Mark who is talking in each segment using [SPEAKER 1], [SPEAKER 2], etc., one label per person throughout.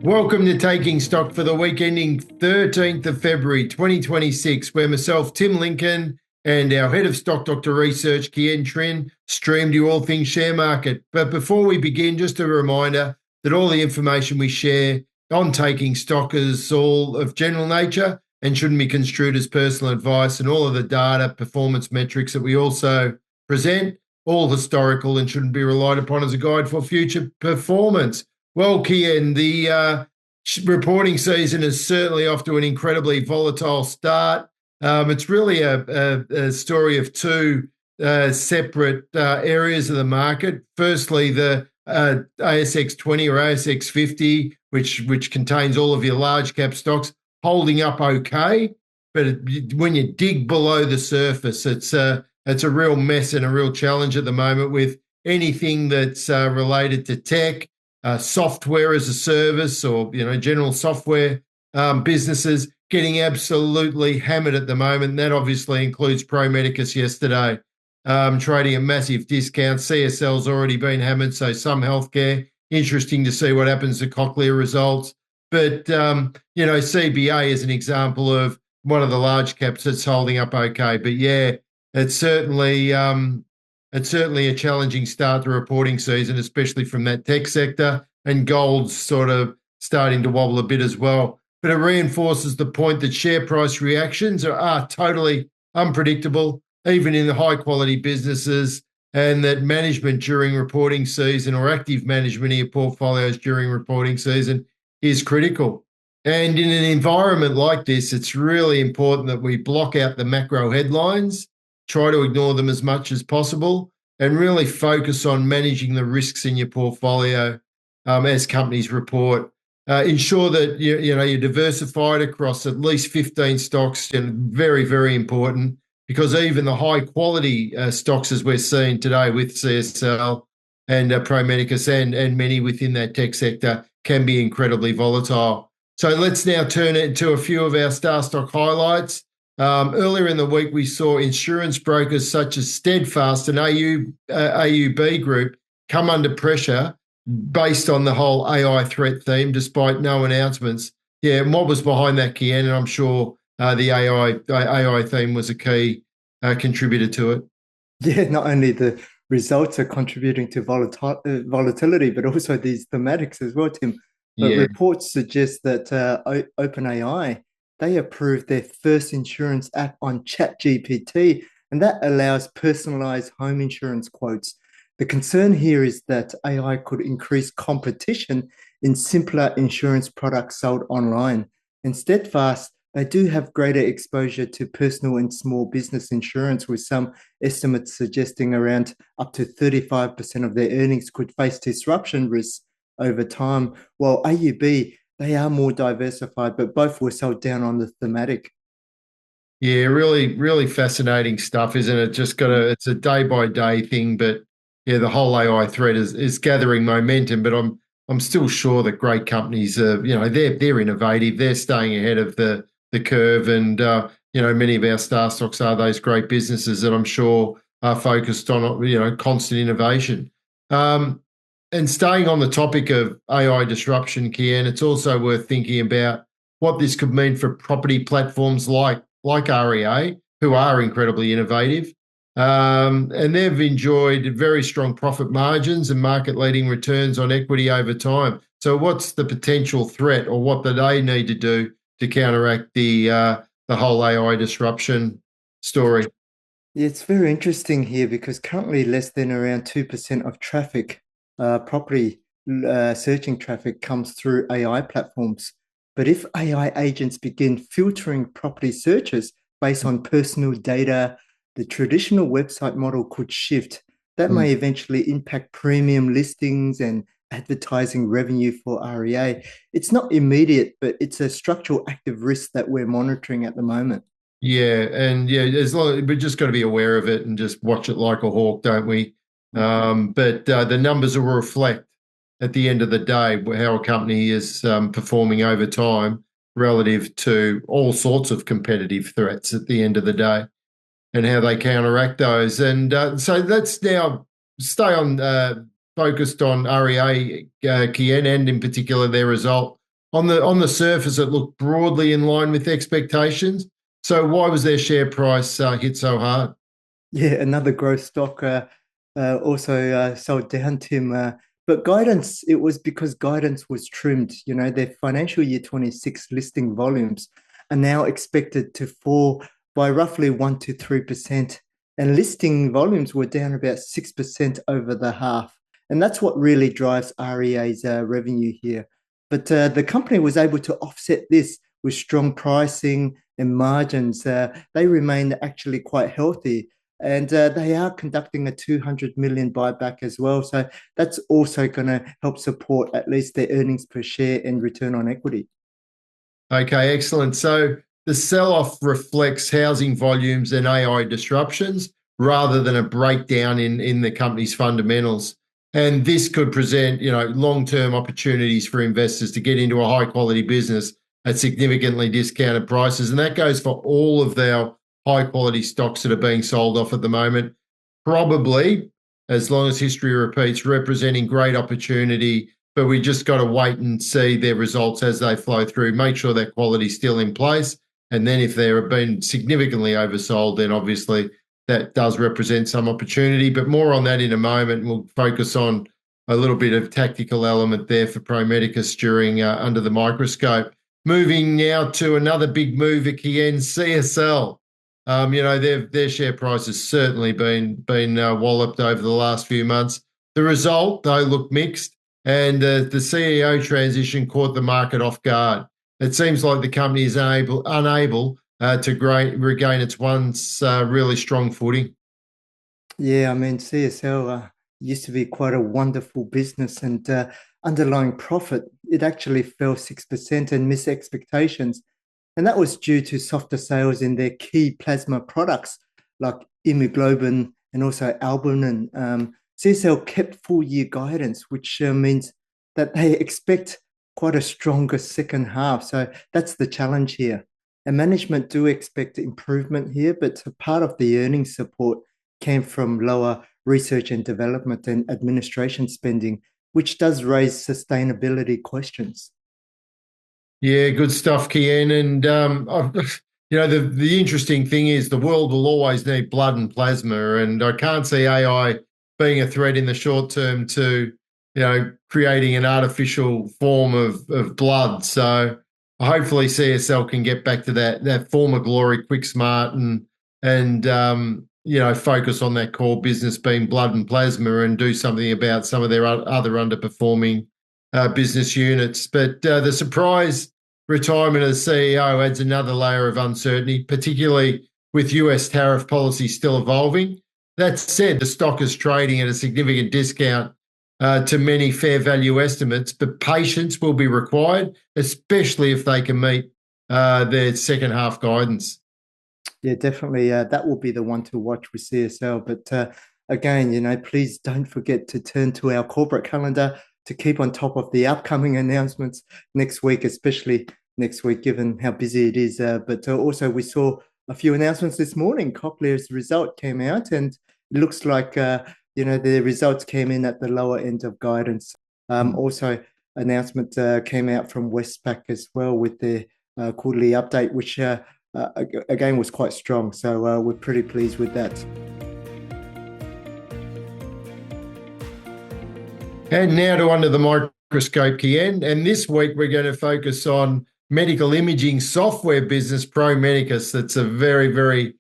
[SPEAKER 1] Welcome to Taking Stock for the week ending 13th of February 2026, where myself, Tim Lincoln, and our Head of Stock Doctor Research, Kien Trinh, stream to you all things share market. But before we begin, just a reminder that all the information we share on Taking Stock is all of general nature and shouldn't be construed as personal advice, and all of the data, performance metrics that we also present, all historical and shouldn't be relied upon as a guide for future performance. Well, Kien, the reporting season is certainly off to an incredibly volatile start. It's really a story of two separate areas of the market. Firstly, the ASX 20 or ASX 50, which contains all of your large cap stocks, holding up okay. But when you dig below the surface, it's a real mess and a real challenge at the moment with anything that's related to tech, software as a service, or general software businesses getting absolutely hammered at the moment. And that obviously includes Pro Medicus yesterday, trading a massive discount. CSL's already been hammered, so some healthcare. Interesting to see what happens to Cochlear results. But CBA is an example of one of the large caps that's holding up okay. But yeah, it's certainly a challenging start to reporting season, especially from that tech sector, and gold's sort of starting to wobble a bit as well. But it reinforces the point that share price reactions are totally unpredictable, even in the high-quality businesses, and that management during reporting season, or active management of your portfolios during reporting season, is critical. And in an environment like this, it's really important that we block out the macro headlines, try to ignore them as much as possible, and really focus on managing the risks in your portfolio as companies report. Ensure that you're diversified across at least 15 stocks, and very, very important, because even the high quality stocks, as we're seeing today with CSL and Pro Medicus and many within that tech sector, can be incredibly volatile. So let's now turn it to a few of our star stock highlights. Earlier in the week, we saw insurance brokers such as Steadfast and AUB Group come under pressure based on the whole AI threat theme, despite no announcements. Yeah, and what was behind that, Kien? And I'm sure the AI theme was a key contributor to it.
[SPEAKER 2] Yeah, not only the results are contributing to volatility, but also these thematics as well, Tim. But
[SPEAKER 1] Yeah.
[SPEAKER 2] reports suggest that OpenAI, they approved their first insurance app on ChatGPT, and that allows personalized home insurance quotes. The concern here is that AI could increase competition in simpler insurance products sold online. And Steadfast, they do have greater exposure to personal and small business insurance, with some estimates suggesting around up to 35% of their earnings could face disruption risks over time, while AUB, they are more diversified, but both were sold down on the thematic.
[SPEAKER 1] Yeah, really, really fascinating stuff, isn't it? It's a day by day thing, but yeah, the whole AI threat is gathering momentum. But I'm still sure that great companies are, they're innovative, they're staying ahead of the curve, and many of our star stocks are those great businesses that I'm sure are focused on constant innovation. And staying on the topic of AI disruption, Kian, it's also worth thinking about what this could mean for property platforms like REA, who are incredibly innovative. And they've enjoyed very strong profit margins and market-leading returns on equity over time. So what's the potential threat, or what do they need to do to counteract the whole AI disruption story?
[SPEAKER 2] Yeah, it's very interesting here because currently less than around 2% of traffic, property searching traffic, comes through AI platforms. But if AI agents begin filtering property searches based on personal data, the traditional website model could shift. That may eventually impact premium listings and advertising revenue for REA. It's not immediate, but it's a structural active risk that we're monitoring at the moment.
[SPEAKER 1] Yeah, and yeah, we just got to be aware of it and just watch it like a hawk, don't we? But the numbers will reflect at the end of the day how a company is performing over time relative to all sorts of competitive threats at the end of the day, and how they counteract those. And so let's now stay on focused on REA, Kien, and in particular their result On the surface, it looked broadly in line with expectations. So why was their share price hit so hard?
[SPEAKER 2] Yeah, another growth stock also sold down, Tim. But guidance, it was because guidance was trimmed. You know, their financial year 26 listing volumes are now expected to fall by roughly 1 to 3%. And listing volumes were down about 6% over the half. And that's what really drives REA's revenue here. But the company was able to offset this with strong pricing and margins. They remain actually quite healthy, and they are conducting a 200 million buyback as well. So that's also going to help support at least their earnings per share and return on equity.
[SPEAKER 1] Okay, excellent. So the sell-off reflects housing volumes and AI disruptions rather than a breakdown in the company's fundamentals. And this could present, long-term opportunities for investors to get into a high-quality business at significantly discounted prices. And that goes for all of our high-quality stocks that are being sold off at the moment. Probably, as long as history repeats, representing great opportunity, but we just got to wait and see their results as they flow through, make sure that quality's still in place. And then if they're been significantly oversold, then obviously that does represent some opportunity. But more on that in a moment. We'll focus on a little bit of tactical element there for Pro Medicus during under the microscope. Moving now to another big move at Kien, CSL. Their share price has certainly been walloped over the last few months. The result, though, looked mixed, and the CEO transition caught the market off guard. It seems like the company is unable to regain its once really strong footing.
[SPEAKER 2] Yeah, I mean, CSL used to be quite a wonderful business, and underlying profit, it actually fell 6% and missed expectations. And that was due to softer sales in their key plasma products like hemoglobin and also albumin. CSL kept full year guidance, which means that they expect quite a stronger second half. So that's the challenge here. And management do expect improvement here, but part of the earnings support came from lower research and development and administration spending, which does raise sustainability questions.
[SPEAKER 1] Yeah, good stuff, Kien. And the interesting thing is the world will always need blood and plasma, and I can't see AI being a threat in the short term to creating an artificial form of blood. So hopefully CSL can get back to that former glory, quick, smart, and focus on that core business being blood and plasma, and do something about some of their other underperforming business units. But the surprise retirement of the CEO adds another layer of uncertainty, particularly with US tariff policy still evolving. That said, the stock is trading at a significant discount to many fair value estimates, but patience will be required, especially if they can meet their second half guidance.
[SPEAKER 2] Yeah, definitely. That will be the one to watch with CSL. But again, please don't forget to turn to our corporate calendar to keep on top of the upcoming announcements next week, especially next week, given how busy it is. But also, we saw a few announcements this morning. Cochlear's result came out, and it looks like the results came in at the lower end of guidance. Also, announcement came out from Westpac as well with their quarterly update, which again was quite strong. So we're pretty pleased with that.
[SPEAKER 1] And now to Under the Microscope, Kien. And this week we're going to focus on medical imaging software business, Pro Medicus. That's a very, very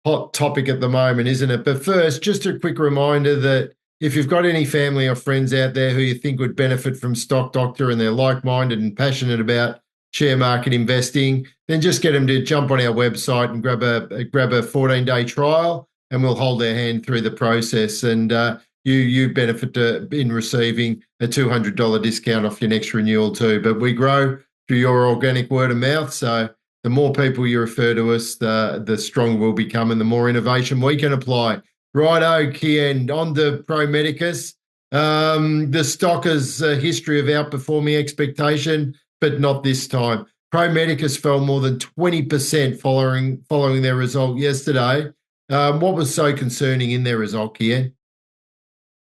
[SPEAKER 1] hot topic at the moment, isn't it? But first, just a quick reminder that if you've got any family or friends out there who you think would benefit from Stock Doctor and they're like-minded and passionate about share market investing, then just get them to jump on our website and grab a 14-day trial, and we'll hold their hand through the process. And you benefit in receiving a $200 discount off your next renewal too. But we grow through your organic word of mouth. So the more people you refer to us, the stronger we'll become and the more innovation we can apply. Righto, Kien, on to Pro Medicus. The stock has a history of outperforming expectation, but not this time. Pro Medicus fell more than 20% following their result yesterday. What was so concerning in their result, Kien?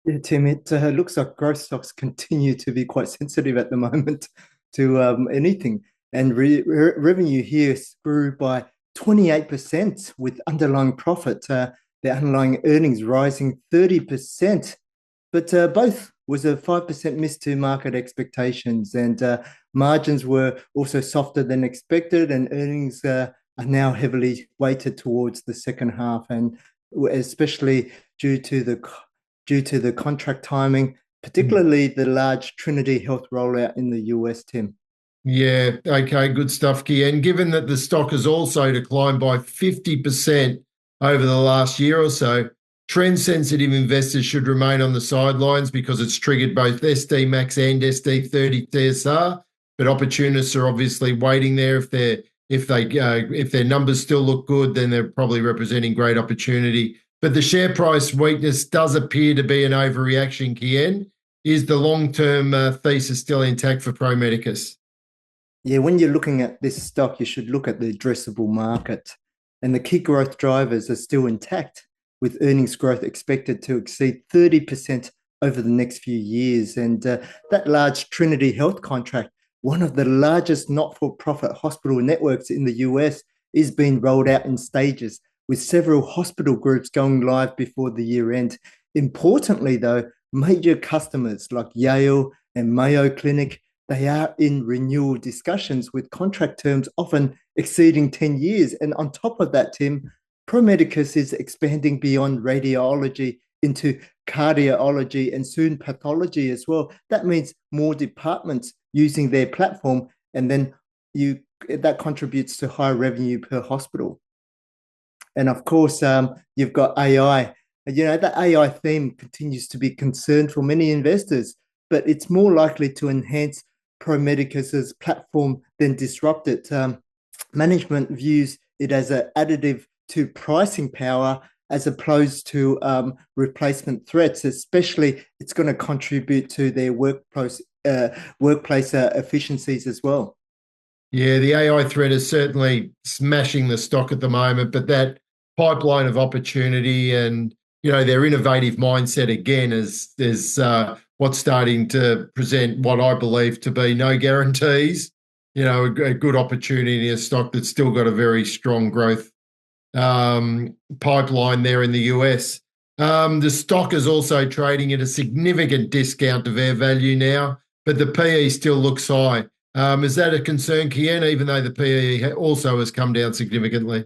[SPEAKER 2] Yeah, Tim, it looks like growth stocks continue to be quite sensitive at the moment. anything. And revenue here grew by 28% with underlying profit, the underlying earnings rising 30%. But both was a 5% miss to market expectations, and margins were also softer than expected, and earnings are now heavily weighted towards the second half, and especially due to the contract timing, particularly the large Trinity Health rollout in the US, Tim.
[SPEAKER 1] Yeah, okay, good stuff, Kien. Given that the stock has also declined by 50% over the last year or so, trend-sensitive investors should remain on the sidelines because it's triggered both SD Max and SD30 TSR. But opportunists are obviously waiting there. If their numbers still look good, then they're probably representing great opportunity. But the share price weakness does appear to be an overreaction, Kien. Is the long-term thesis still intact for Pro Medicus?
[SPEAKER 2] Yeah, when you're looking at this stock, you should look at the addressable market. And the key growth drivers are still intact, with earnings growth expected to exceed 30% over the next few years. And that large Trinity Health contract, one of the largest not-for-profit hospital networks in the US, is being rolled out in stages, with several hospital groups going live before the year end. Importantly, though, major customers like Yale and Mayo Clinic, they are in renewal discussions with contract terms often exceeding 10 years. And on top of that, Tim, Pro Medicus is expanding beyond radiology into cardiology and soon pathology as well. That means more departments using their platform, and then that contributes to higher revenue per hospital. And of course, you've got AI. That AI theme continues to be concerned for many investors, but it's more likely to enhance Pro Medicus's platform than disrupt it. Management views it as an additive to pricing power as opposed to replacement threats, especially it's going to contribute to their workplace efficiencies as well.
[SPEAKER 1] Yeah, the AI threat is certainly smashing the stock at the moment, but that pipeline of opportunity and their innovative mindset again is what's starting to present what I believe to be no guarantees. A good opportunity in a stock that's still got a very strong growth pipeline there in the US. The stock is also trading at a significant discount to fair value now, but the PE still looks high. Is that a concern, Kien, even though the PE also has come down significantly?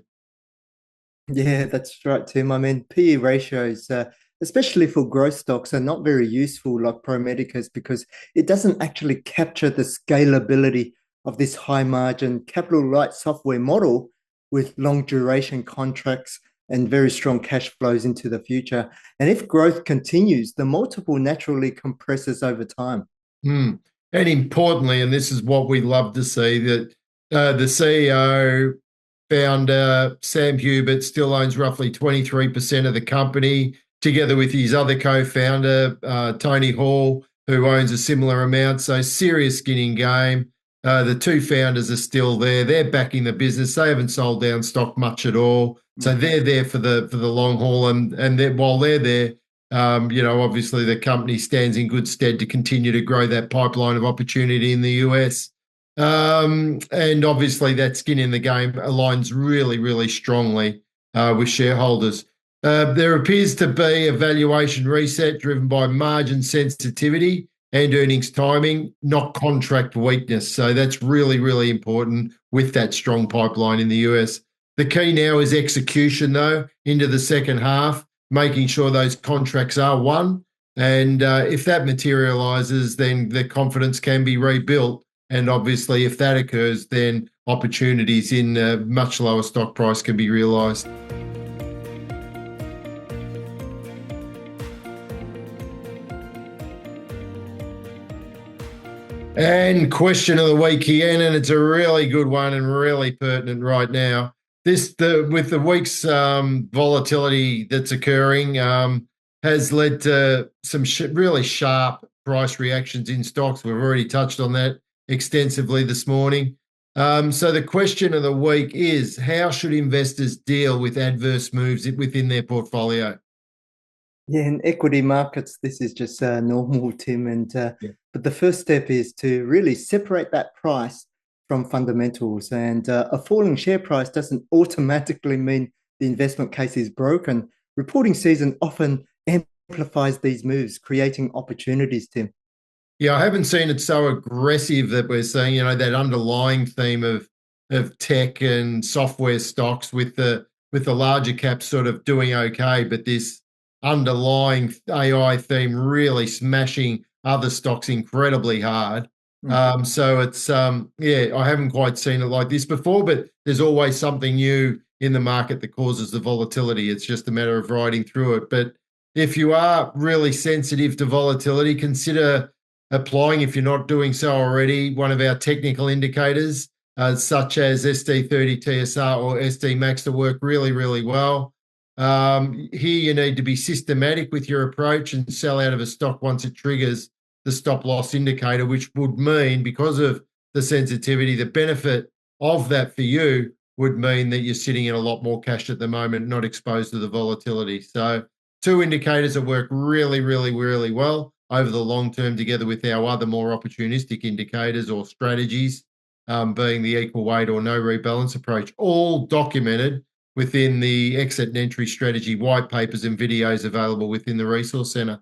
[SPEAKER 2] Yeah, that's right, Tim. I mean, PE ratios, especially for growth stocks, are not very useful like Pro Medicus because it doesn't actually capture the scalability of this high margin capital light software model with long duration contracts and very strong cash flows into the future. And if growth continues, the multiple naturally compresses over time.
[SPEAKER 1] And importantly, and this is what we love to see, that the CEO, founder, Sam Hubert, still owns roughly 23% of the company, together with his other co-founder, Tony Hall, who owns a similar amount. So serious skin in game. The two founders are still there. They're backing the business. They haven't sold down stock much at all. So they're there for the long haul. And while they're there, obviously the company stands in good stead to continue to grow that pipeline of opportunity in the US. And obviously that skin in the game aligns really, really strongly with shareholders. There appears to be a valuation reset driven by margin sensitivity and earnings timing, not contract weakness. So that's really, really important with that strong pipeline in the US. The key now is execution, though, into the second half, making sure those contracts are won. And if that materialises, then the confidence can be rebuilt. And obviously, if that occurs, then opportunities in a much lower stock price can be realised. And question of the week, Ian, and it's a really good one and really pertinent right now. With the week's volatility that's occurring has led to some really sharp price reactions in stocks. We've already touched on that extensively this morning. So the question of the week is, how should investors deal with adverse moves within their portfolio?
[SPEAKER 2] Yeah, in equity markets, this is just normal, Tim. And
[SPEAKER 1] Yeah.
[SPEAKER 2] but the first step is to really separate that price from fundamentals. And a falling share price doesn't automatically mean the investment case is broken. Reporting season often amplifies these moves, creating opportunities, Tim.
[SPEAKER 1] Yeah, I haven't seen it so aggressive that we're seeing, that underlying theme of tech and software stocks with the larger caps sort of doing okay, but this underlying AI theme really smashing other stocks incredibly hard.
[SPEAKER 2] Mm.
[SPEAKER 1] So it's yeah, I haven't quite seen it like this before, but there's always something new in the market that causes the volatility. It's just a matter of riding through it. But if you are really sensitive to volatility, consider applying, if you're not doing so already, one of our technical indicators, such as SD30 TSR or SD Max, to work really, really well. Here, you need to be systematic with your approach and sell out of a stock once it triggers the stop loss indicator, which would mean, because of the sensitivity, the benefit of that for you would mean that you're sitting in a lot more cash at the moment, not exposed to the volatility. So, two indicators that work really, really, really well over the long term, together with our other more opportunistic indicators or strategies, being the equal weight or no rebalance approach, all documented within the exit and entry strategy white papers and videos available within the Resource Centre.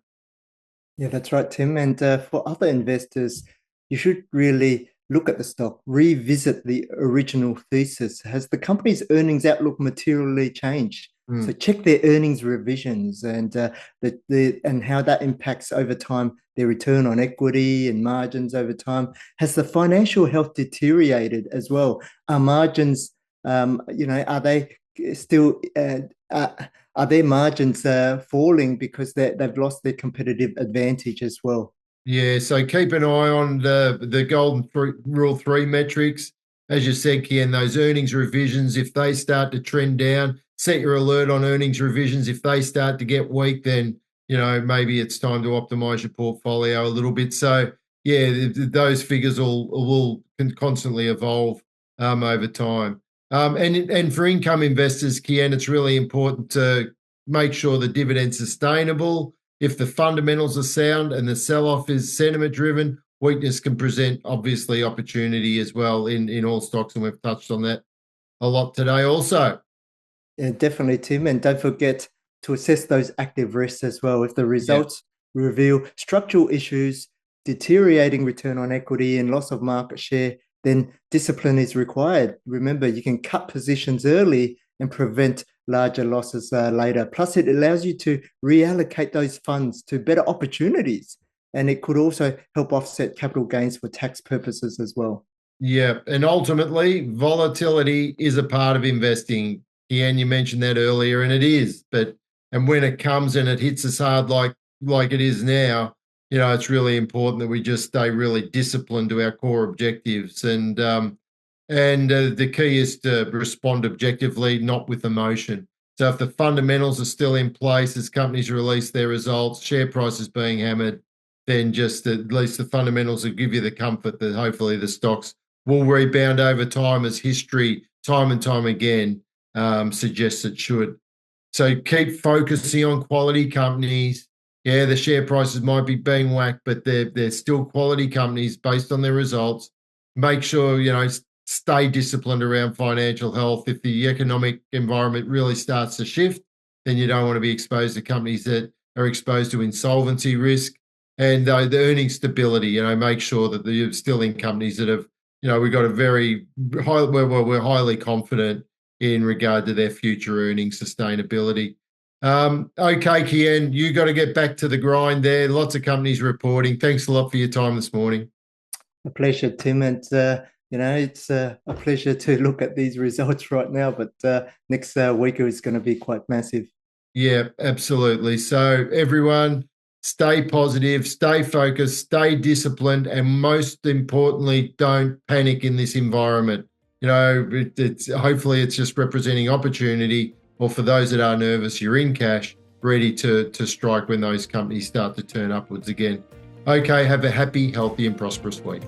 [SPEAKER 2] Yeah, that's right, Tim. And for other investors, you should really look at the stock, revisit the original thesis. Has the company's earnings outlook materially changed? So
[SPEAKER 1] Mm.
[SPEAKER 2] check their earnings revisions and and how that impacts over time their return on equity and margins over time. Has the financial health deteriorated as well? Are margins, are they still are their margins falling because they've lost their competitive advantage as well?
[SPEAKER 1] Yeah, so keep an eye on the rule three metrics. As you said, Kian, those earnings revisions, if they start to trend down, set your alert on earnings revisions. If they start to get weak, then maybe it's time to optimize your portfolio a little bit. So yeah, those figures will constantly evolve over time. And for income investors, Kian, it's really important to make sure the dividend's sustainable. If the fundamentals are sound and the sell-off is sentiment driven, weakness can present obviously opportunity as well in all stocks, and we've touched on that a lot today also.
[SPEAKER 2] Yeah, definitely, Tim. And don't forget to assess those active risks as well. If the
[SPEAKER 1] Yeah.
[SPEAKER 2] results reveal structural issues, deteriorating return on equity, and loss of market share, then discipline is required. Remember, you can cut positions early and prevent larger losses later. Plus, it allows you to reallocate those funds to better opportunities. And it could also help offset capital gains for tax purposes as well.
[SPEAKER 1] Yeah, and ultimately, volatility is a part of investing. Ian, you mentioned that earlier, and it is. And when it comes and it hits us hard like it is now, it's really important that we just stay really disciplined to our core objectives. And the key is to respond objectively, not with emotion. So if the fundamentals are still in place as companies release their results, share prices being hammered, then just at least the fundamentals will give you the comfort that hopefully the stocks will rebound over time, as history, time and time again, suggests it should. So keep focusing on quality companies. Yeah, the share prices might be being whacked, but they're still quality companies based on their results. Make sure, stay disciplined around financial health. If the economic environment really starts to shift, then you don't want to be exposed to companies that are exposed to insolvency risk. And the earnings stability, make sure that you're still in companies that have, we've got a very high, we're highly confident in regard to their future earnings sustainability. Okay, Kian, you got to get back to the grind there. Lots of companies reporting. Thanks a lot for your time this morning.
[SPEAKER 2] A pleasure, Tim. And, it's a pleasure to look at these results right now, but next week is going to be quite massive.
[SPEAKER 1] Yeah, absolutely. So everyone, stay positive, stay focused, stay disciplined, and most importantly, don't panic in this environment. It's hopefully it's just representing opportunity, or for those that are nervous, you're in cash, ready to strike when those companies start to turn upwards again. Okay, have a happy, healthy, and prosperous week.